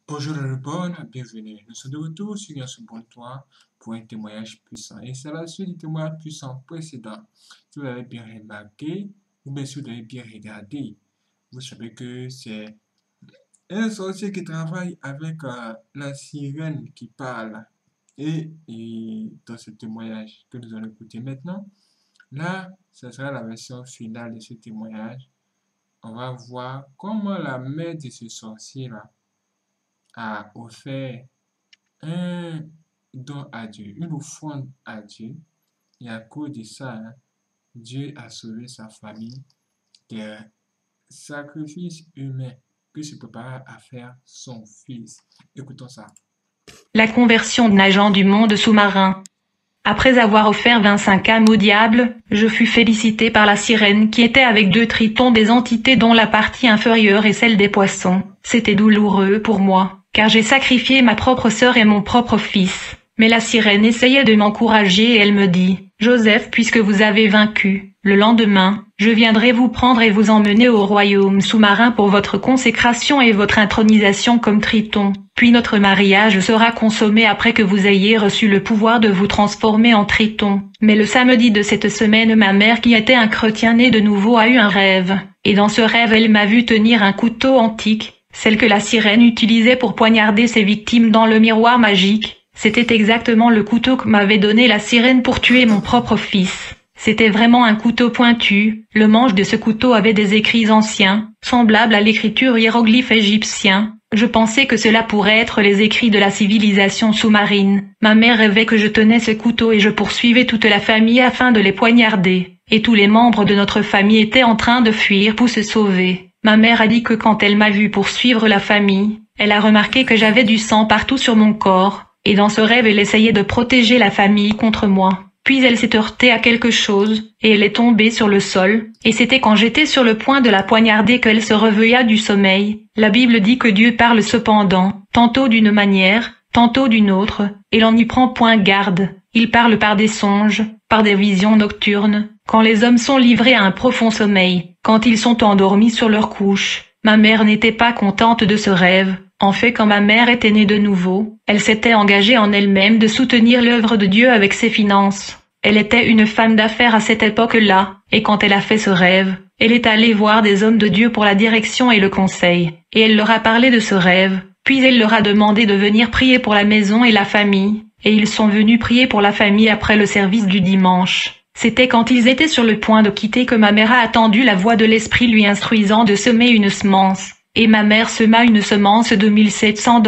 Bonjour le bonne, bienvenue. Nous sommes de retour sur un second toit pour un témoignage puissant. Et c'est la suite du témoignage puissant précédent. Si vous avez bien remarqué, ou bien si vous avez bien regardé, vous savez que c'est un sorcier qui travaille avec la sirène qui parle. Et dans ce témoignage que nous allons écouter maintenant, là, ce sera la version finale de ce témoignage. On va voir comment la mère de ce sorcier-là a offert un don à Dieu, une offrande à Dieu. Et à cause de ça, Dieu a sauvé sa famille des sacrifices humains que se préparait à faire son fils. Écoutons ça. La conversion de nageant du monde sous-marin. Après avoir offert 25 âmes au diable, je fus félicité par la sirène qui était avec 2 tritons, des entités dont la partie inférieure est celle des poissons. C'était douloureux pour moi, car j'ai sacrifié ma propre sœur et mon propre fils. Mais la sirène essayait de m'encourager et elle me dit: Joseph, puisque vous avez vaincu, le lendemain, je viendrai vous prendre et vous emmener au royaume sous-marin pour votre consécration et votre intronisation comme triton. Puis notre mariage sera consommé après que vous ayez reçu le pouvoir de vous transformer en triton. Mais le samedi de cette semaine, ma mère, qui était un chrétien né de nouveau, a eu un rêve. Et dans ce rêve, elle m'a vu tenir un couteau antique, celle que la sirène utilisait pour poignarder ses victimes dans le miroir magique. C'était exactement le couteau que m'avait donné la sirène pour tuer mon propre fils. C'était vraiment un couteau pointu. Le manche de ce couteau avait des écrits anciens, semblables à l'écriture hiéroglyphe égyptien. Je pensais que cela pourrait être les écrits de la civilisation sous-marine. Ma mère rêvait que je tenais ce couteau et je poursuivais toute la famille afin de les poignarder. Et tous les membres de notre famille étaient en train de fuir pour se sauver. Ma mère a dit que quand elle m'a vu poursuivre la famille, elle a remarqué que j'avais du sang partout sur mon corps. Et dans ce rêve, elle essayait de protéger la famille contre moi. Puis elle s'est heurtée à quelque chose, et elle est tombée sur le sol, et c'était quand j'étais sur le point de la poignarder qu'elle se réveilla du sommeil. La Bible dit que Dieu parle cependant, tantôt d'une manière, tantôt d'une autre, et l'on n'y prend point garde. Il parle par des songes, par des visions nocturnes, quand les hommes sont livrés à un profond sommeil, quand ils sont endormis sur leur couche. Ma mère n'était pas contente de ce rêve. En fait, quand ma mère était née de nouveau, elle s'était engagée en elle-même de soutenir l'œuvre de Dieu avec ses finances. Elle était une femme d'affaires à cette époque-là, et quand elle a fait ce rêve, elle est allée voir des hommes de Dieu pour la direction et le conseil, et elle leur a parlé de ce rêve, puis elle leur a demandé de venir prier pour la maison et la famille, et ils sont venus prier pour la famille après le service du dimanche. C'était quand ils étaient sur le point de quitter que ma mère a attendu la voix de l'Esprit lui instruisant de semer une semence. Et ma mère sema une semence de $1 700.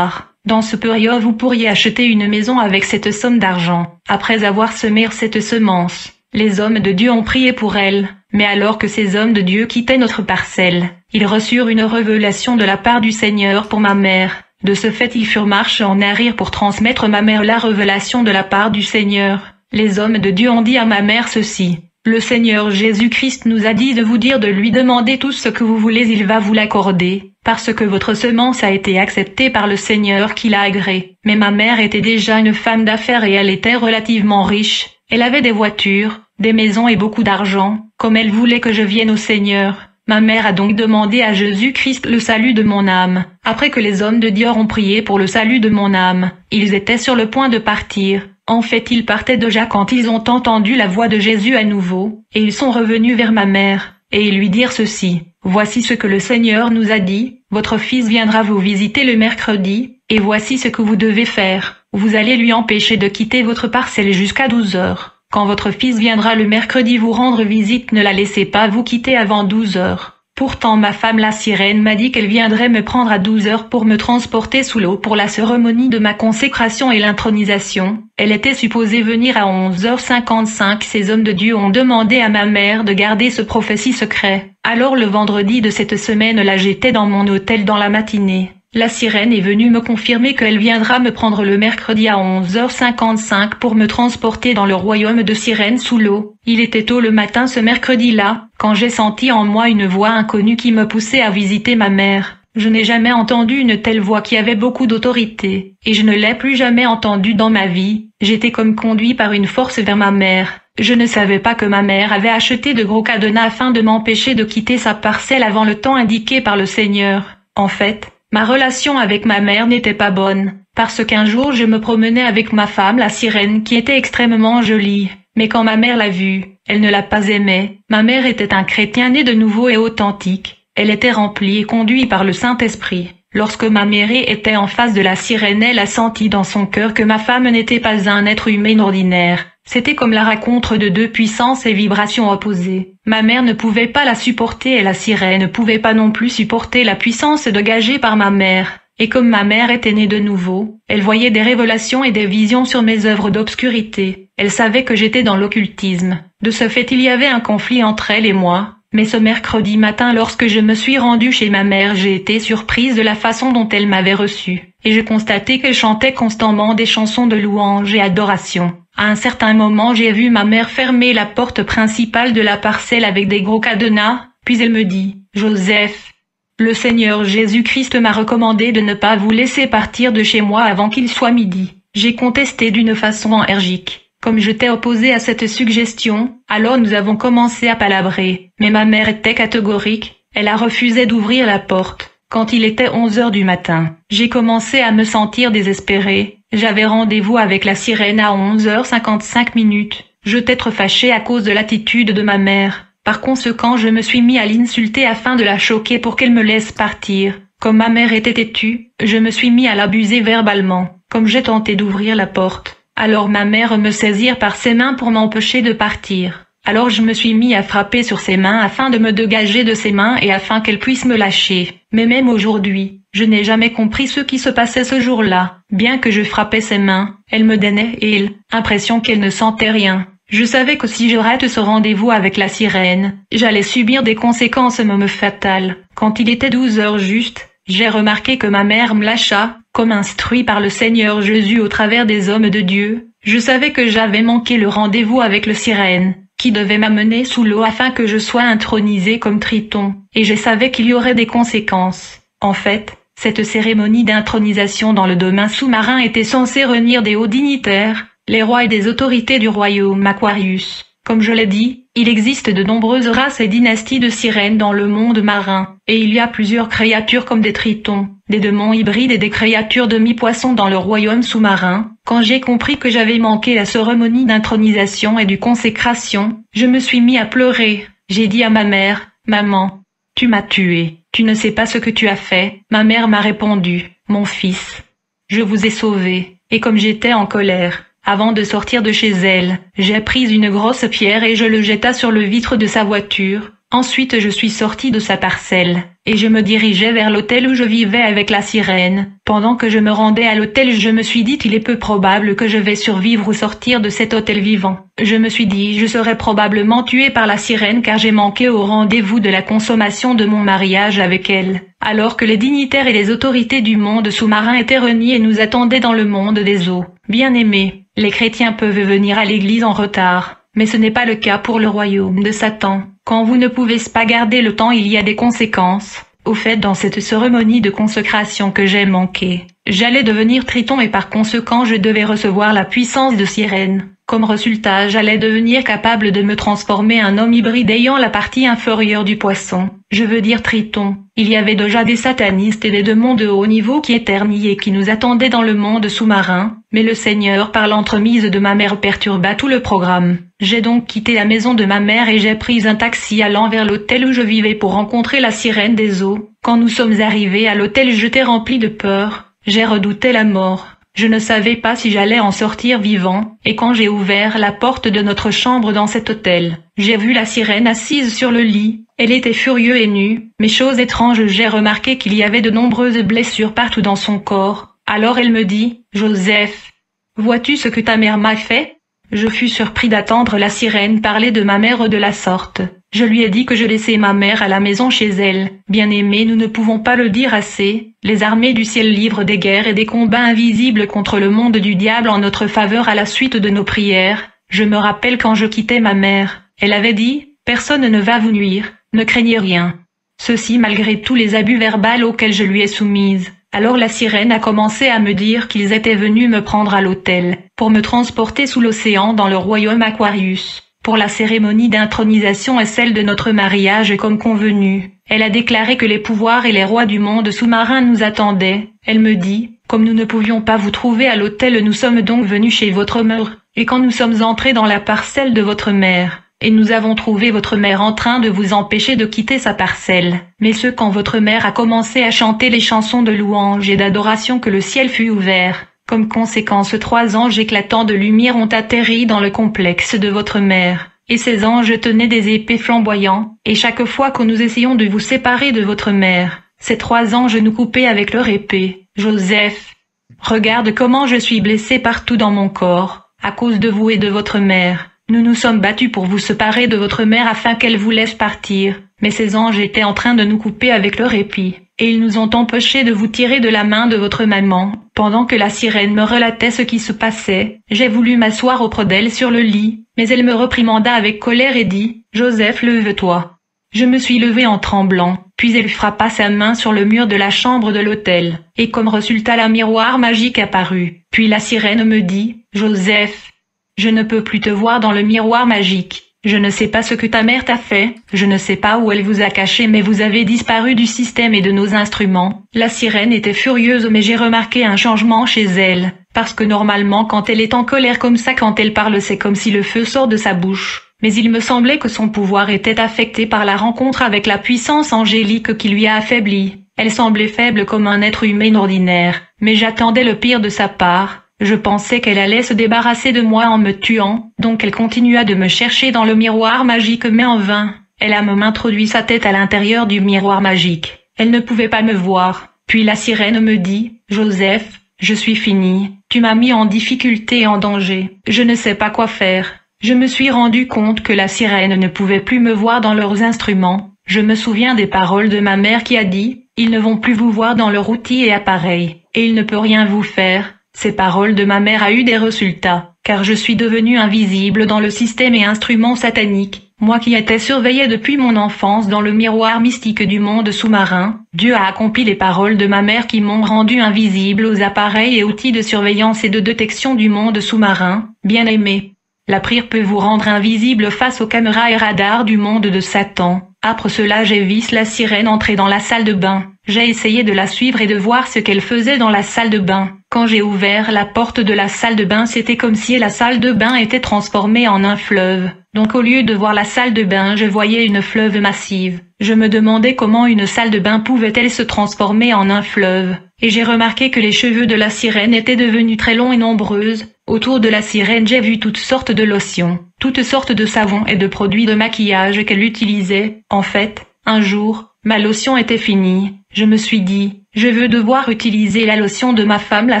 Dans ce période, vous pourriez acheter une maison avec cette somme d'argent. Après avoir semé cette semence, les hommes de Dieu ont prié pour elle. Mais alors que ces hommes de Dieu quittaient notre parcelle, ils reçurent une révélation de la part du Seigneur pour ma mère. De ce fait, ils furent marche en arrière pour transmettre ma mère la révélation de la part du Seigneur. Les hommes de Dieu ont dit à ma mère ceci: Le Seigneur Jésus-Christ nous a dit de vous dire de lui demander tout ce que vous voulez, il va vous l'accorder, parce que votre semence a été acceptée par le Seigneur qui l'a agréée. Mais ma mère était déjà une femme d'affaires et elle était relativement riche. Elle avait des voitures, des maisons et beaucoup d'argent. Comme elle voulait que je vienne au Seigneur, ma mère a donc demandé à Jésus-Christ le salut de mon âme. Après que les hommes de Dieu ont prié pour le salut de mon âme, ils étaient sur le point de partir. En fait, ils partaient déjà quand ils ont entendu la voix de Jésus à nouveau, et ils sont revenus vers ma mère, et ils lui dirent ceci: Voici ce que le Seigneur nous a dit, votre fils viendra vous visiter le mercredi, et voici ce que vous devez faire. Vous allez lui empêcher de quitter votre parcelle jusqu'à 12 heures. Quand votre fils viendra le mercredi vous rendre visite, ne la laissez pas vous quitter avant 12 heures. Pourtant ma femme la sirène m'a dit qu'elle viendrait me prendre à 12 heures pour me transporter sous l'eau pour la cérémonie de ma consécration et l'intronisation. Elle était supposée venir à 11h55. Ces hommes de Dieu ont demandé à ma mère de garder ce prophétie secret. Alors le vendredi de cette semaine-là, j'étais dans mon hôtel dans la matinée. La sirène est venue me confirmer qu'elle viendra me prendre le mercredi à 11h55 pour me transporter dans le royaume de sirène sous l'eau. Il était tôt le matin ce mercredi-là, quand j'ai senti en moi une voix inconnue qui me poussait à visiter ma mère. Je n'ai jamais entendu une telle voix qui avait beaucoup d'autorité, et je ne l'ai plus jamais entendue dans ma vie. J'étais comme conduit par une force vers ma mère. Je ne savais pas que ma mère avait acheté de gros cadenas afin de m'empêcher de quitter sa parcelle avant le temps indiqué par le Seigneur. En fait, Ma relation avec ma mère n'était pas bonne, parce qu'un jour je me promenais avec ma femme la sirène qui était extrêmement jolie, mais quand ma mère l'a vue, elle ne l'a pas aimée. Ma mère était un chrétien né de nouveau et authentique, elle était remplie et conduite par le Saint-Esprit. Lorsque ma mère était en face de la sirène, elle a senti dans son cœur que ma femme n'était pas un être humain ordinaire. C'était comme la rencontre de deux puissances et vibrations opposées. Ma mère ne pouvait pas la supporter et la sirène ne pouvait pas non plus supporter la puissance dégagée par ma mère. Et comme ma mère était née de nouveau, elle voyait des révélations et des visions sur mes œuvres d'obscurité. Elle savait que j'étais dans l'occultisme. De ce fait, il y avait un conflit entre elle et moi. Mais ce mercredi matin, lorsque je me suis rendue chez ma mère, j'ai été surprise de la façon dont elle m'avait reçue. Et je constatais qu'elle chantait constamment des chansons de louange et adoration. À un certain moment, j'ai vu ma mère fermer la porte principale de la parcelle avec des gros cadenas, puis elle me dit « Joseph, le Seigneur Jésus-Christ m'a recommandé de ne pas vous laisser partir de chez moi avant qu'il soit midi. » J'ai contesté d'une façon énergique. Comme j'étais opposée à cette suggestion, alors nous avons commencé à palabrer. Mais ma mère était catégorique, elle a refusé d'ouvrir la porte. Quand il était 11 heures du matin, j'ai commencé à me sentir désespérée. J'avais rendez-vous avec la sirène à 11h55. J'étais trop fâchée à cause de l'attitude de ma mère. Par conséquent, je me suis mis à l'insulter afin de la choquer pour qu'elle me laisse partir. Comme ma mère était têtue, je me suis mis à l'abuser verbalement. Comme j'ai tenté d'ouvrir la porte, alors ma mère me saisit par ses mains pour m'empêcher de partir. Alors je me suis mis à frapper sur ses mains afin de me dégager de ses mains et afin qu'elle puisse me lâcher. Mais même aujourd'hui, je n'ai jamais compris ce qui se passait ce jour-là. Bien que je frappais ses mains, elle me donnait et impression qu'elle ne sentait rien. Je savais que si je rate ce rendez-vous avec la sirène, j'allais subir des conséquences même fatales. Quand il était 12 heures juste, j'ai remarqué que ma mère me lâcha, comme instruit par le Seigneur Jésus au travers des hommes de Dieu. Je savais que j'avais manqué le rendez-vous avec le sirène, qui devait m'amener sous l'eau afin que je sois intronisé comme Triton, et je savais qu'il y aurait des conséquences. En fait, cette cérémonie d'intronisation dans le domaine sous-marin était censée réunir des hauts dignitaires, les rois et des autorités du royaume Aquarius. Comme je l'ai dit, il existe de nombreuses races et dynasties de sirènes dans le monde marin, et il y a plusieurs créatures comme des tritons, des démons hybrides et des créatures demi-poissons dans le royaume sous-marin. Quand j'ai compris que j'avais manqué la cérémonie d'intronisation et de consécration, je me suis mis à pleurer. J'ai dit à ma mère, « Maman, tu m'as tué, tu ne sais pas ce que tu as fait. » Ma mère m'a répondu, « Mon fils, je vous ai sauvé. » Et comme j'étais en colère, avant de sortir de chez elle, j'ai pris une grosse pierre et je le jeta sur le vitre de sa voiture. Ensuite je suis sortie de sa parcelle, et je me dirigeais vers l'hôtel où je vivais avec la sirène. Pendant que je me rendais à l'hôtel, je me suis dit qu'il est peu probable que je vais survivre ou sortir de cet hôtel vivant. Je me suis dit je serais probablement tuée par la sirène car j'ai manqué au rendez-vous de la consommation de mon mariage avec elle. Alors que les dignitaires et les autorités du monde sous-marin étaient réunis et nous attendaient dans le monde des eaux. Bien-aimés, les chrétiens peuvent venir à l'église en retard, mais ce n'est pas le cas pour le royaume de Satan. Quand vous ne pouvez pas garder le temps, il y a des conséquences. Au fait, dans cette cérémonie de consécration que j'ai manqué, j'allais devenir Triton et par conséquent je devais recevoir la puissance de sirène. Comme résultat, j'allais devenir capable de me transformer en homme hybride ayant la partie inférieure du poisson. Je veux dire Triton. Il y avait déjà des satanistes et des démons de haut niveau qui étaient niés et qui nous attendaient dans le monde sous-marin, mais le Seigneur par l'entremise de ma mère perturba tout le programme. J'ai donc quitté la maison de ma mère et j'ai pris un taxi allant vers l'hôtel où je vivais pour rencontrer la sirène des eaux. Quand nous sommes arrivés à l'hôtel, j'étais rempli de peur. J'ai redouté la mort. Je ne savais pas si j'allais en sortir vivant, et quand j'ai ouvert la porte de notre chambre dans cet hôtel, j'ai vu la sirène assise sur le lit. Elle était furieuse et nue, mais chose étrange, j'ai remarqué qu'il y avait de nombreuses blessures partout dans son corps. Alors elle me dit, « Joseph, vois-tu ce que ta mère m'a fait ?» Je fus surpris d'attendre la sirène parler de ma mère de la sorte. Je lui ai dit que je laissais ma mère à la maison chez elle. Bien-aimé, nous ne pouvons pas le dire assez. Les armées du ciel livrent des guerres et des combats invisibles contre le monde du diable en notre faveur à la suite de nos prières. Je me rappelle quand je quittais ma mère. Elle avait dit, « Personne ne va vous nuire, ne craignez rien. » Ceci malgré tous les abus verbaux auxquels je lui ai soumise. Alors la sirène a commencé à me dire qu'ils étaient venus me prendre à l'hôtel, pour me transporter sous l'océan dans le royaume Aquarius, pour la cérémonie d'intronisation et celle de notre mariage comme convenu. Elle a déclaré que les pouvoirs et les rois du monde sous-marin nous attendaient. Elle me dit, comme nous ne pouvions pas vous trouver à l'hôtel, nous sommes donc venus chez votre mère, et quand nous sommes entrés dans la parcelle de votre mère, et nous avons trouvé votre mère en train de vous empêcher de quitter sa parcelle. Mais ce quand votre mère a commencé à chanter les chansons de louange et d'adoration que le ciel fut ouvert. Comme conséquence, 3 anges éclatants de lumière ont atterri dans le complexe de votre mère. Et ces anges tenaient des épées flamboyants, et chaque fois que nous essayons de vous séparer de votre mère, ces 3 anges nous coupaient avec leur épée. Joseph, regarde comment je suis blessé partout dans mon corps, à cause de vous et de votre mère. Nous nous sommes battus pour vous séparer de votre mère afin qu'elle vous laisse partir, mais ces anges étaient en train de nous couper avec leur épée, et ils nous ont empêchés de vous tirer de la main de votre maman. Pendant que la sirène me relatait ce qui se passait, j'ai voulu m'asseoir auprès d'elle sur le lit, mais elle me reprimanda avec colère et dit, « Joseph, lève-toi ». Je me suis levé en tremblant, puis elle frappa sa main sur le mur de la chambre de l'hôtel, et comme résultat un miroir magique apparut. Puis la sirène me dit, « Joseph, je ne peux plus te voir dans le miroir magique. Je ne sais pas ce que ta mère t'a fait, je ne sais pas où elle vous a caché, mais vous avez disparu du système et de nos instruments. » La sirène était furieuse, mais j'ai remarqué un changement chez elle, parce que normalement quand elle est en colère comme ça, quand elle parle, c'est comme si le feu sort de sa bouche. Mais il me semblait que son pouvoir était affecté par la rencontre avec la puissance angélique qui lui a affaibli. Elle semblait faible comme un être humain ordinaire, mais j'attendais le pire de sa part. Je pensais qu'elle allait se débarrasser de moi en me tuant, donc elle continua de me chercher dans le miroir magique, mais en vain. Elle a même introduit sa tête à l'intérieur du miroir magique. Elle ne pouvait pas me voir. Puis la sirène me dit, « Joseph, je suis finie. Tu m'as mis en difficulté et en danger. Je ne sais pas quoi faire. » Je me suis rendu compte que la sirène ne pouvait plus me voir dans leurs instruments. Je me souviens des paroles de ma mère qui a dit, « Ils ne vont plus vous voir dans leur outil et appareil, et il ne peut rien vous faire. » Ces paroles de ma mère a eu des résultats, car je suis devenu invisible dans le système et instrument satanique. Moi qui étais surveillé depuis mon enfance dans le miroir mystique du monde sous-marin, Dieu a accompli les paroles de ma mère qui m'ont rendu invisible aux appareils et outils de surveillance et de détection du monde sous-marin. Bien-aimé, la prière peut vous rendre invisible face aux caméras et radars du monde de Satan. Après cela, j'ai vu la sirène entrer dans la salle de bain. J'ai essayé de la suivre et de voir ce qu'elle faisait dans la salle de bain. Quand j'ai ouvert la porte de la salle de bain, c'était comme si la salle de bain était transformée en un fleuve. Donc au lieu de voir la salle de bain, je voyais une fleuve massive. Je me demandais comment une salle de bain pouvait-elle se transformer en un fleuve. Et j'ai remarqué que les cheveux de la sirène étaient devenus très longs et nombreuses. Autour de la sirène, j'ai vu toutes sortes de lotions, toutes sortes de savons et de produits de maquillage qu'elle utilisait. En fait, un jour, ma lotion était finie. Je me suis dit, je veux devoir utiliser la lotion de ma femme la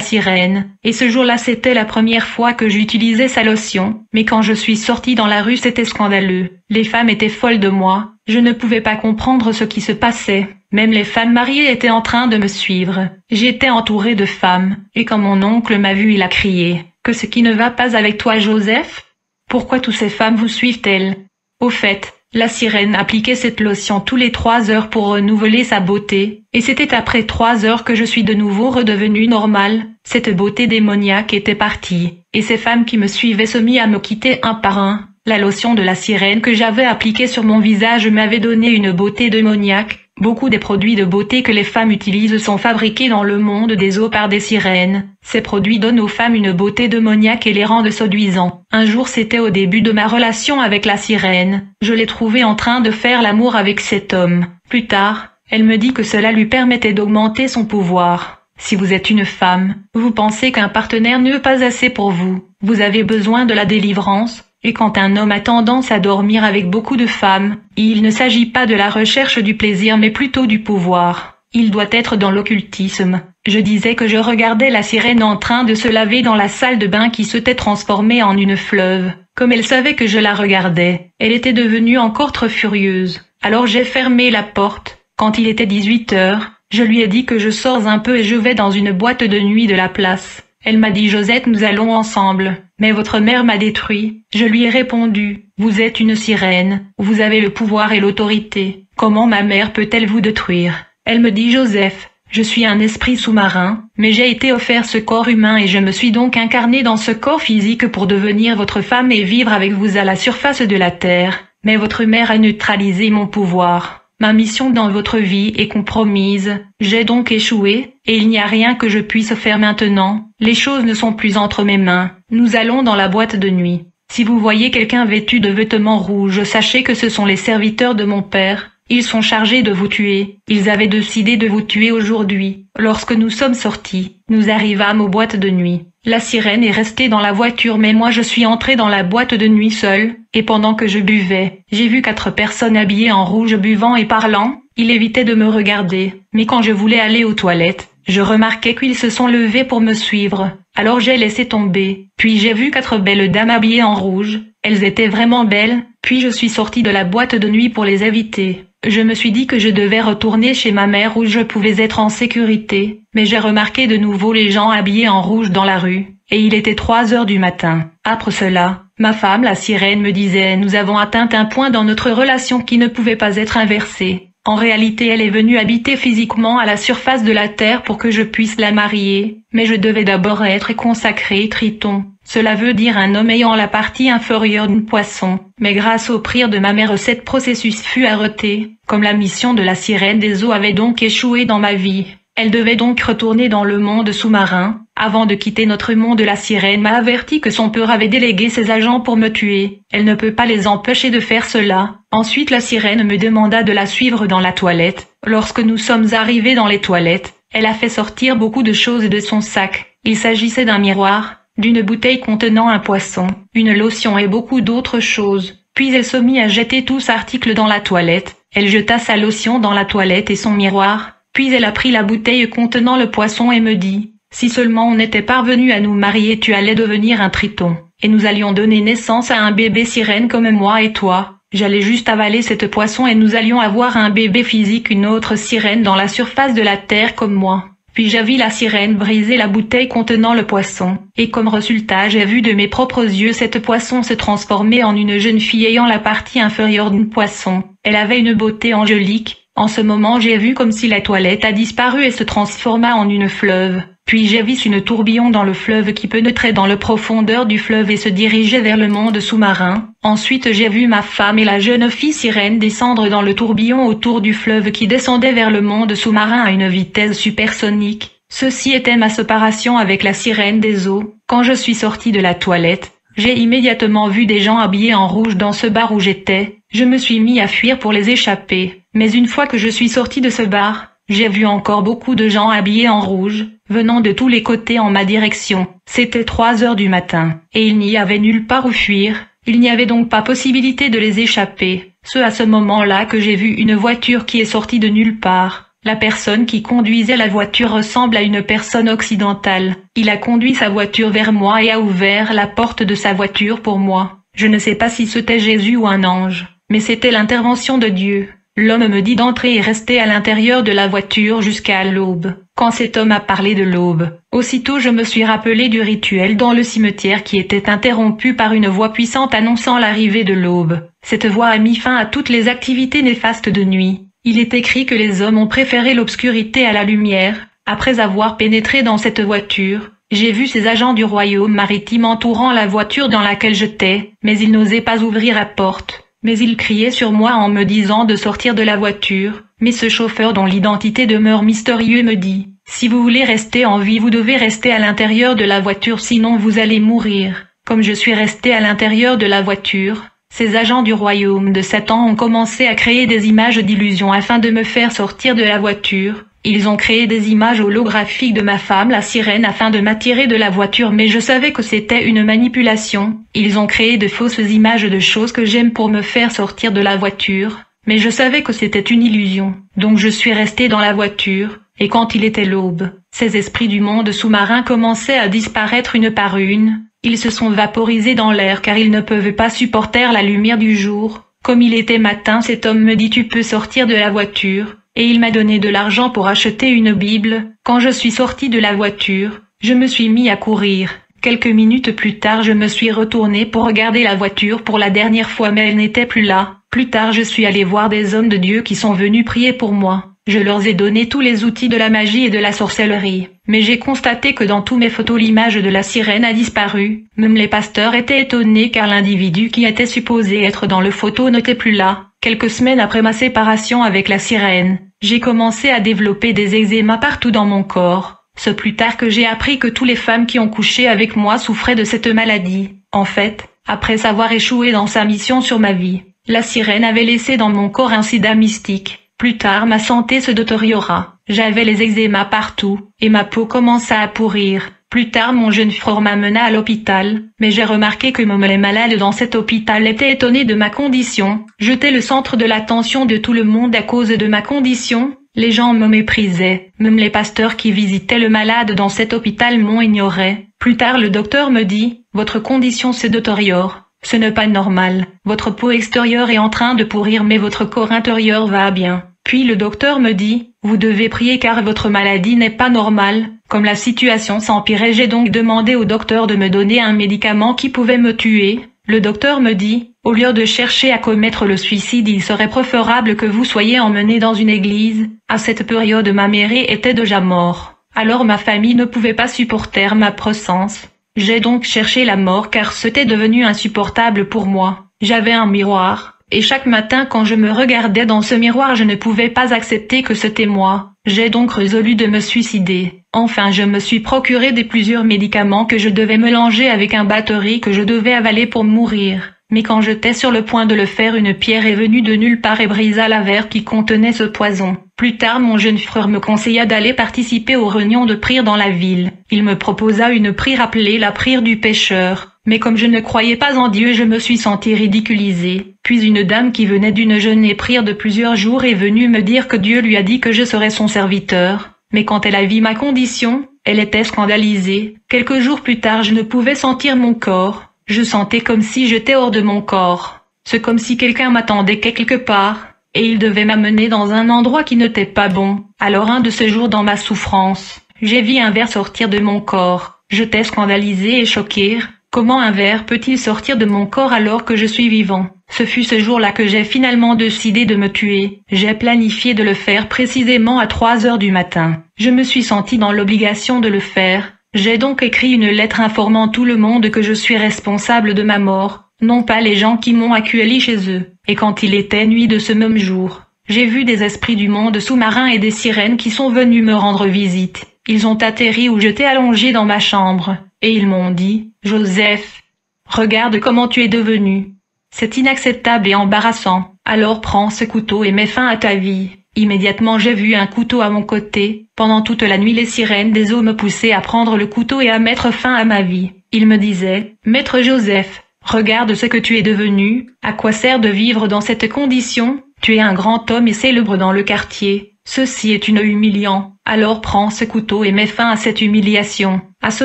sirène. Et ce jour-là, c'était la première fois que j'utilisais sa lotion. Mais quand je suis sortie dans la rue, c'était scandaleux. Les femmes étaient folles de moi. Je ne pouvais pas comprendre ce qui se passait. Même les femmes mariées étaient en train de me suivre. J'étais entourée de femmes. Et quand mon oncle m'a vu, il a crié, « Que ce qui ne va pas avec toi, Joseph? Pourquoi toutes ces femmes vous suivent-elles » Au fait, la sirène appliquait cette lotion tous les 3 heures pour renouveler sa beauté, et c'était après 3 heures que je suis de nouveau redevenue normale. Cette beauté démoniaque était partie, et ces femmes qui me suivaient se mirent à me quitter un par un. La lotion de la sirène que j'avais appliquée sur mon visage m'avait donné une beauté démoniaque. Beaucoup des produits de beauté que les femmes utilisent sont fabriqués dans le monde des eaux par des sirènes. Ces produits donnent aux femmes une beauté démoniaque et les rendent séduisants. Un jour, c'était au début de ma relation avec la sirène. Je l'ai trouvée en train de faire l'amour avec cet homme. Plus tard, elle me dit que cela lui permettait d'augmenter son pouvoir. Si vous êtes une femme, vous pensez qu'un partenaire n'est pas assez pour vous. Vous avez besoin de la délivrance. Et quand un homme a tendance à dormir avec beaucoup de femmes, il ne s'agit pas de la recherche du plaisir mais plutôt du pouvoir. Il doit être dans l'occultisme. Je disais que je regardais la sirène en train de se laver dans la salle de bain qui s'était transformée en une fleuve. Comme elle savait que je la regardais, elle était devenue encore trop furieuse. Alors j'ai fermé la porte. Quand il était 18 heures, je lui ai dit que je sors un peu et je vais dans une boîte de nuit de la place. Elle m'a dit, Josette, nous allons ensemble. Mais votre mère m'a détruit. Je lui ai répondu, vous êtes une sirène. Vous avez le pouvoir et l'autorité. Comment ma mère peut-elle vous détruire? Elle me dit, Joseph, je suis un esprit sous-marin, mais j'ai été offert ce corps humain et je me suis donc incarné dans ce corps physique pour devenir votre femme et vivre avec vous à la surface de la terre. Mais votre mère a neutralisé mon pouvoir. Ma mission dans votre vie est compromise. J'ai donc échoué, et il n'y a rien que je puisse faire maintenant. Les choses ne sont plus entre mes mains. Nous allons dans la boîte de nuit. Si vous voyez quelqu'un vêtu de vêtements rouges, sachez que ce sont les serviteurs de mon père. Ils sont chargés de vous tuer. Ils avaient décidé de vous tuer aujourd'hui. Lorsque nous sommes sortis, nous arrivâmes aux boîtes de nuit. La sirène est restée dans la voiture mais moi je suis entrée dans la boîte de nuit seule, et pendant que je buvais, j'ai vu 4 personnes habillées en rouge buvant et parlant. Ils évitaient de me regarder, mais quand je voulais aller aux toilettes, je remarquais qu'ils se sont levés pour me suivre. Alors j'ai laissé tomber. Puis j'ai vu 4 belles dames habillées en rouge. Elles étaient vraiment belles. Puis je suis sortie de la boîte de nuit pour les éviter. Je me suis dit que je devais retourner chez ma mère où je pouvais être en sécurité. Mais j'ai remarqué de nouveau les gens habillés en rouge dans la rue. Et il était 3 heures du matin. Après cela, ma femme, la sirène, me disait « Nous avons atteint un point dans notre relation qui ne pouvait pas être inversé. » En réalité, elle est venue habiter physiquement à la surface de la terre pour que je puisse la marier. Mais je devais d'abord être consacré Triton. Cela veut dire un homme ayant la partie inférieure d'un poisson. Mais grâce aux prières de ma mère, cet processus fut arrêté. Comme la mission de la sirène des eaux avait donc échoué dans ma vie, elle devait donc retourner dans le monde sous-marin. Avant de quitter notre monde, la sirène m'a averti que son père avait délégué ses agents pour me tuer. Elle ne peut pas les empêcher de faire cela. Ensuite, la sirène me demanda de la suivre dans la toilette. Lorsque nous sommes arrivés dans les toilettes, elle a fait sortir beaucoup de choses de son sac. Il s'agissait d'un miroir, d'une bouteille contenant un poisson, une lotion et beaucoup d'autres choses. Puis elle se mit à jeter tous ces articles dans la toilette. Elle jeta sa lotion dans la toilette et son miroir. Puis elle a pris la bouteille contenant le poisson et me dit « Si seulement on était parvenu à nous marier, tu allais devenir un triton. Et nous allions donner naissance à un bébé sirène comme moi et toi. J'allais juste avaler cette poisson et nous allions avoir un bébé physique, une autre sirène dans la surface de la terre comme moi. » Puis j'ai vu la sirène briser la bouteille contenant le poisson. Et comme résultat, j'ai vu de mes propres yeux cette poisson se transformer en une jeune fille ayant la partie inférieure d'un poisson. Elle avait une beauté angélique. En ce moment, j'ai vu comme si la toilette a disparu et se transforma en une fleuve. Puis j'ai vu une tourbillon dans le fleuve qui pénétrait dans la profondeur du fleuve et se dirigeait vers le monde sous-marin. Ensuite j'ai vu ma femme et la jeune fille sirène descendre dans le tourbillon autour du fleuve qui descendait vers le monde sous-marin à une vitesse supersonique. Ceci était ma séparation avec la sirène des eaux. Quand je suis sortie de la toilette, j'ai immédiatement vu des gens habillés en rouge dans ce bar où j'étais. Je me suis mis à fuir pour les échapper. Mais une fois que je suis sortie de ce bar, j'ai vu encore beaucoup de gens habillés en rouge, venant de tous les côtés en ma direction. C'était 3 heures du matin, et il n'y avait nulle part où fuir. Il n'y avait donc pas possibilité de les échapper. C'est à ce moment-là que j'ai vu une voiture qui est sortie de nulle part. La personne qui conduisait la voiture ressemble à une personne occidentale. Il a conduit sa voiture vers moi et a ouvert la porte de sa voiture pour moi. Je ne sais pas si c'était Jésus ou un ange, mais c'était l'intervention de Dieu. L'homme me dit d'entrer et rester à l'intérieur de la voiture jusqu'à l'aube. Quand cet homme a parlé de l'aube, aussitôt je me suis rappelé du rituel dans le cimetière qui était interrompu par une voix puissante annonçant l'arrivée de l'aube. Cette voix a mis fin à toutes les activités néfastes de nuit. Il est écrit que les hommes ont préféré l'obscurité à la lumière. Après avoir pénétré dans cette voiture, j'ai vu ces agents du royaume maritime entourant la voiture dans laquelle j'étais, mais ils n'osaient pas ouvrir la porte. Mais il criait sur moi en me disant de sortir de la voiture. Mais ce chauffeur dont l'identité demeure mystérieuse me dit « Si vous voulez rester en vie, vous devez rester à l'intérieur de la voiture, sinon vous allez mourir. » Comme je suis resté à l'intérieur de la voiture, ces agents du royaume de Satan ont commencé à créer des images d'illusion afin de me faire sortir de la voiture. Ils ont créé des images holographiques de ma femme, la sirène, afin de m'attirer de la voiture, mais je savais que c'était une manipulation. Ils ont créé de fausses images de choses que j'aime pour me faire sortir de la voiture, mais je savais que c'était une illusion. Donc je suis resté dans la voiture, et quand il était l'aube, ces esprits du monde sous-marin commençaient à disparaître une par une. Ils se sont vaporisés dans l'air car ils ne peuvent pas supporter la lumière du jour. Comme il était matin, cet homme me dit « Tu peux sortir de la voiture ». Et il m'a donné de l'argent pour acheter une Bible. Quand je suis sorti de la voiture, je me suis mis à courir. Quelques minutes plus tard, je me suis retourné pour regarder la voiture pour la dernière fois, mais elle n'était plus là. Plus tard, je suis allé voir des hommes de Dieu qui sont venus prier pour moi. Je leur ai donné tous les outils de la magie et de la sorcellerie. Mais j'ai constaté que dans tous mes photos, l'image de la sirène a disparu. Même les pasteurs étaient étonnés car l'individu qui était supposé être dans le photo n'était plus là. Quelques semaines après ma séparation avec la sirène, j'ai commencé à développer des eczémas partout dans mon corps. C'est plus tard que j'ai appris que toutes les femmes qui ont couché avec moi souffraient de cette maladie. En fait, après avoir échoué dans sa mission sur ma vie, la sirène avait laissé dans mon corps un sida mystique. Plus tard ma santé se détériora. J'avais les eczémas partout, et ma peau commença à pourrir. Plus tard mon jeune frère m'amena à l'hôpital, mais j'ai remarqué que même les malades dans cet hôpital étaient étonnés de ma condition. J'étais le centre de l'attention de tout le monde à cause de ma condition. Les gens me méprisaient, même les pasteurs qui visitaient le malade dans cet hôpital m'ont ignoré. Plus tard le docteur me dit, votre condition se détériore. Ce n'est pas normal. Votre peau extérieure est en train de pourrir mais votre corps intérieur va bien. Puis le docteur me dit, vous devez prier car votre maladie n'est pas normale. Comme la situation s'empirait, j'ai donc demandé au docteur de me donner un médicament qui pouvait me tuer. Le docteur me dit, au lieu de chercher à commettre le suicide, il serait préférable que vous soyez emmené dans une église. À cette période ma mère était déjà morte. Alors ma famille ne pouvait pas supporter ma présence. J'ai donc cherché la mort car c'était devenu insupportable pour moi. J'avais un miroir. Et chaque matin quand je me regardais dans ce miroir je ne pouvais pas accepter que c'était moi. J'ai donc résolu de me suicider. Enfin je me suis procuré plusieurs médicaments que je devais mélanger avec un batterie que je devais avaler pour mourir. Mais quand j'étais sur le point de le faire, une pierre est venue de nulle part et brisa la verre qui contenait ce poison. Plus tard mon jeune frère me conseilla d'aller participer aux réunions de prière dans la ville. Il me proposa une prière appelée la prière du pécheur. Mais comme je ne croyais pas en Dieu, je me suis senti ridiculisée. Puis une dame qui venait d'une jeûne et prière de plusieurs jours est venue me dire que Dieu lui a dit que je serais son serviteur. Mais quand elle a vu ma condition, elle était scandalisée. Quelques jours plus tard, je ne pouvais sentir mon corps. Je sentais comme si j'étais hors de mon corps. C'est comme si quelqu'un m'attendait quelque part, et il devait m'amener dans un endroit qui n'était pas bon. Alors un de ces jours dans ma souffrance, j'ai vu un ver sortir de mon corps. J'étais scandalisée et choquée. Comment un ver peut-il sortir de mon corps alors que je suis vivant? Ce fut ce jour-là que j'ai finalement décidé de me tuer. J'ai planifié de le faire précisément à 3 heures du matin. Je me suis sentie dans l'obligation de le faire. J'ai donc écrit une lettre informant tout le monde que je suis responsable de ma mort, non pas les gens qui m'ont accueilli chez eux. Et quand il était nuit de ce même jour, j'ai vu des esprits du monde sous-marin et des sirènes qui sont venus me rendre visite. Ils ont atterri où j'étais allongé dans ma chambre, et ils m'ont dit, « Joseph, regarde comment tu es devenu. C'est inacceptable et embarrassant. Alors prends ce couteau et mets fin à ta vie. » Immédiatement j'ai vu un couteau à mon côté. Pendant toute la nuit les sirènes des eaux me poussaient à prendre le couteau et à mettre fin à ma vie. Ils me disaient, « Maître Joseph, regarde ce que tu es devenu. À quoi sert de vivre dans cette condition? Tu es un grand homme et célèbre dans le quartier. Ceci est humiliant. Alors prends ce couteau et mets fin à cette humiliation. » À ce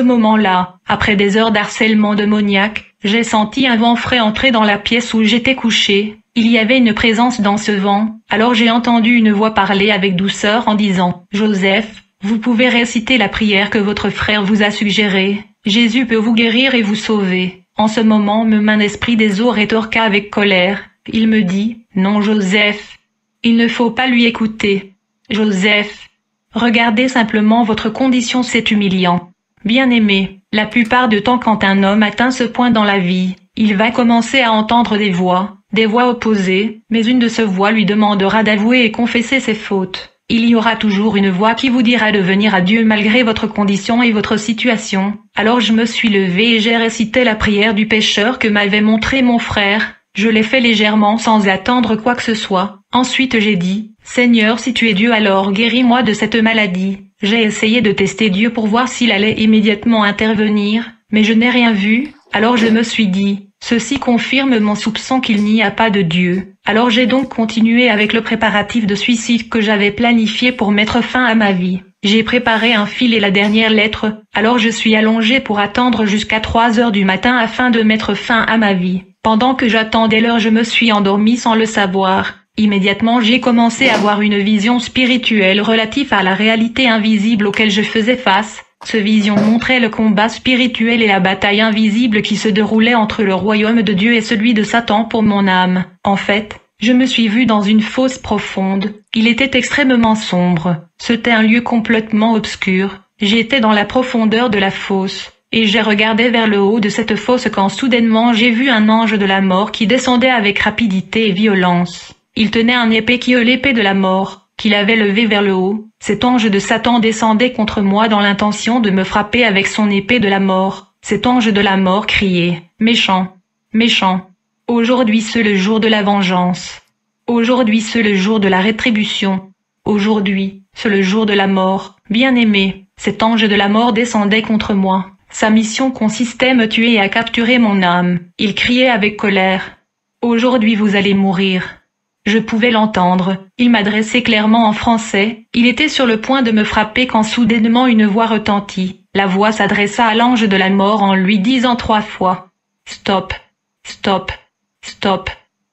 moment-là, après des heures d'harcèlement démoniaque, j'ai senti un vent frais entrer dans la pièce où j'étais couché. Il y avait une présence dans ce vent. Alors j'ai entendu une voix parler avec douceur en disant, « Joseph, vous pouvez réciter la prière que votre frère vous a suggérée. Jésus peut vous guérir et vous sauver. » En ce moment, mon esprit des eaux rétorqua avec colère. Il me dit, « Non Joseph, il ne faut pas lui écouter. Joseph, regardez simplement votre condition, c'est humiliant. Bien-aimé, la plupart du temps quand un homme atteint ce point dans la vie, il va commencer à entendre des voix opposées, mais une de ces voix lui demandera d'avouer et confesser ses fautes. Il y aura toujours une voix qui vous dira de venir à Dieu malgré votre condition et votre situation. Alors je me suis levée et j'ai récité la prière du pécheur que m'avait montré mon frère. Je l'ai fait légèrement sans attendre quoi que ce soit. Ensuite j'ai dit, « Seigneur, si tu es Dieu alors guéris-moi de cette maladie. » J'ai essayé de tester Dieu pour voir s'il allait immédiatement intervenir, mais je n'ai rien vu. Alors je me suis dit, ceci confirme mon soupçon qu'il n'y a pas de Dieu. Alors j'ai donc continué avec le préparatif de suicide que j'avais planifié pour mettre fin à ma vie. J'ai préparé un fil et la dernière lettre, alors je suis allongé pour attendre jusqu'à 3 heures du matin afin de mettre fin à ma vie. Pendant que j'attendais l'heure, je me suis endormi sans le savoir. Immédiatement j'ai commencé à avoir une vision spirituelle relative à la réalité invisible auquel je faisais face. Cette vision montrait le combat spirituel et la bataille invisible qui se déroulait entre le royaume de Dieu et celui de Satan pour mon âme. En fait, je me suis vu dans une fosse profonde. Il était extrêmement sombre. C'était un lieu complètement obscur. J'étais dans la profondeur de la fosse, et j'ai regardé vers le haut de cette fosse quand soudainement j'ai vu un ange de la mort qui descendait avec rapidité et violence. Il tenait un épée qui est l'épée de la mort, qu'il avait levée vers le haut. Cet ange de Satan descendait contre moi dans l'intention de me frapper avec son épée de la mort. Cet ange de la mort criait, méchant, méchant. Aujourd'hui c'est le jour de la vengeance. Aujourd'hui c'est le jour de la rétribution. Aujourd'hui, c'est le jour de la mort. Bien-aimé, cet ange de la mort descendait contre moi. Sa mission consistait à me tuer et à capturer mon âme. Il criait avec colère. Aujourd'hui vous allez mourir. Je pouvais l'entendre. Il m'adressait clairement en français. Il était sur le point de me frapper quand soudainement une voix retentit. La voix s'adressa à l'ange de la mort en lui disant 3 fois. Stop, stop, stop.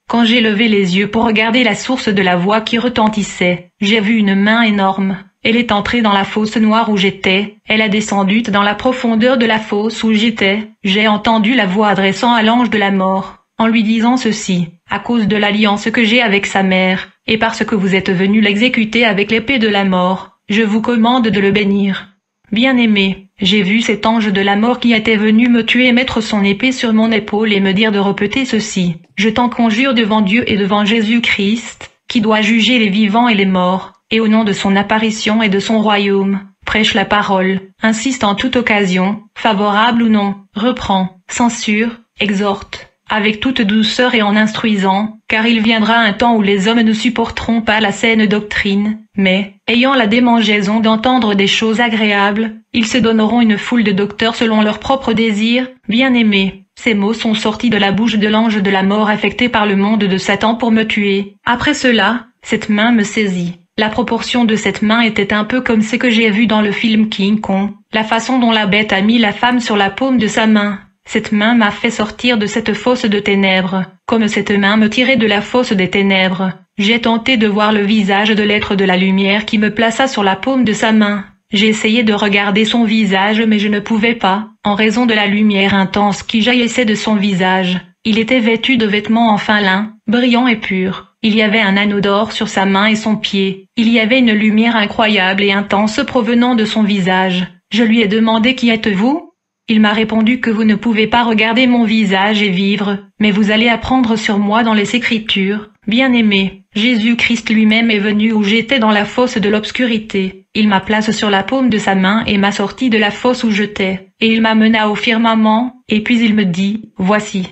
Quand j'ai levé les yeux pour regarder la source de la voix qui retentissait, j'ai vu une main énorme. Elle est entrée dans la fosse noire où j'étais, elle a descendu dans la profondeur de la fosse où j'étais. J'ai entendu la voix adressant à l'ange de la mort, en lui disant ceci, à cause de l'alliance que j'ai avec sa mère, et parce que vous êtes venu l'exécuter avec l'épée de la mort, je vous commande de le bénir. Bien-aimé, j'ai vu cet ange de la mort qui était venu me tuer et mettre son épée sur mon épaule et me dire de répéter ceci. Je t'en conjure devant Dieu et devant Jésus-Christ, qui doit juger les vivants et les morts, et au nom de son apparition et de son royaume, prêche la parole, insiste en toute occasion, favorable ou non, reprend, censure, exhorte, avec toute douceur et en instruisant, car il viendra un temps où les hommes ne supporteront pas la saine doctrine, mais, ayant la démangeaison d'entendre des choses agréables, ils se donneront une foule de docteurs selon leurs propres désirs. Bien-aimés, ces mots sont sortis de la bouche de l'ange de la mort affecté par le monde de Satan pour me tuer. Après cela, cette main me saisit. La proportion de cette main était un peu comme ce que j'ai vu dans le film King Kong, la façon dont la bête a mis la femme sur la paume de sa main. Cette main m'a fait sortir de cette fosse de ténèbres, comme cette main me tirait de la fosse des ténèbres. J'ai tenté de voir le visage de l'être de la lumière qui me plaça sur la paume de sa main. J'ai essayé de regarder son visage mais je ne pouvais pas, en raison de la lumière intense qui jaillissait de son visage. Il était vêtu de vêtements en fin lin, brillants et purs. Il y avait un anneau d'or sur sa main et son pied. Il y avait une lumière incroyable et intense provenant de son visage. Je lui ai demandé « Qui êtes-vous » Il m'a répondu que vous ne pouvez pas regarder mon visage et vivre, mais vous allez apprendre sur moi dans les Écritures. Bien-aimé, Jésus-Christ lui-même est venu où j'étais dans la fosse de l'obscurité. Il m'a placé sur la paume de sa main et m'a sorti de la fosse où j'étais, et il m'amena au firmament, et puis il me dit, « Voici. »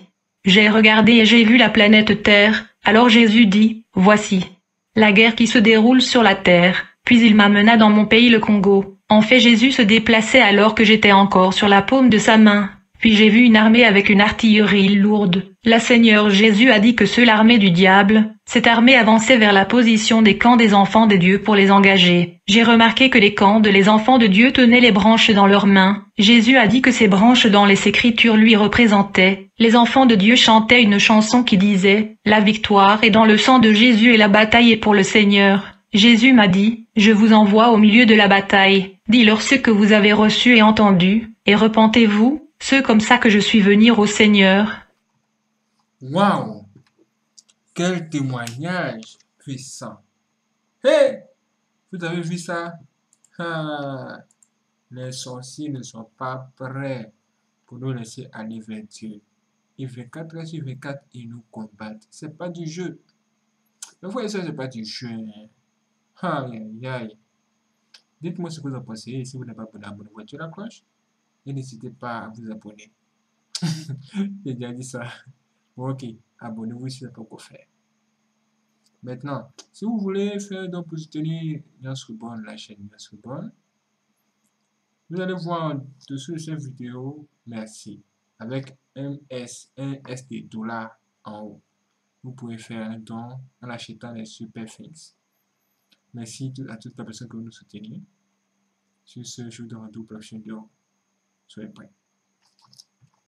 J'ai regardé et j'ai vu la planète Terre, alors Jésus dit, « Voici. » La guerre qui se déroule sur la terre, puis il m'amena dans mon pays le Congo. En fait Jésus se déplaçait alors que j'étais encore sur la paume de sa main. Puis j'ai vu une armée avec une artillerie lourde. La Seigneur Jésus a dit que seule l'armée du diable, cette armée avançait vers la position des camps des enfants de Dieu pour les engager. J'ai remarqué que les camps de les enfants de Dieu tenaient les branches dans leurs mains. Jésus a dit que ces branches dans les Écritures lui représentaient. Les enfants de Dieu chantaient une chanson qui disait « La victoire est dans le sang de Jésus et la bataille est pour le Seigneur ». Jésus m'a dit, « Je vous envoie au milieu de la bataille. Dis-leur ce que vous avez reçu et entendu, et repentez-vous. C'est comme ça que je suis venu au Seigneur. » Waouh! Quel témoignage puissant! Hé! Vous avez vu ça? Ah, les sorciers ne sont pas prêts pour nous laisser aller vers Dieu. Et 24 heures sur 24, ils nous combattent. C'est pas du jeu. Mais voyez ça, c'est pas du jeu. Aïe, aïe, aïe. Dites-moi ce que vous en pensez. Et si vous n'êtes pas abonné, abonnez-vous à la cloche. Et n'hésitez pas à vous abonner. J'ai déjà dit ça. Bon, ok, abonnez-vous si ce n'est pas encore fait. Maintenant, si vous voulez faire donc pour soutenir Yansrubon, la chaîne Yansrubon, vous allez voir en dessous de cette vidéo, merci, avec MSD $ en haut. Vous pouvez faire un don en achetant les Super Things. Merci à toutes les personnes que vous nous soutenez. Sur ce, je vous donne un double option de. Soyez prêts.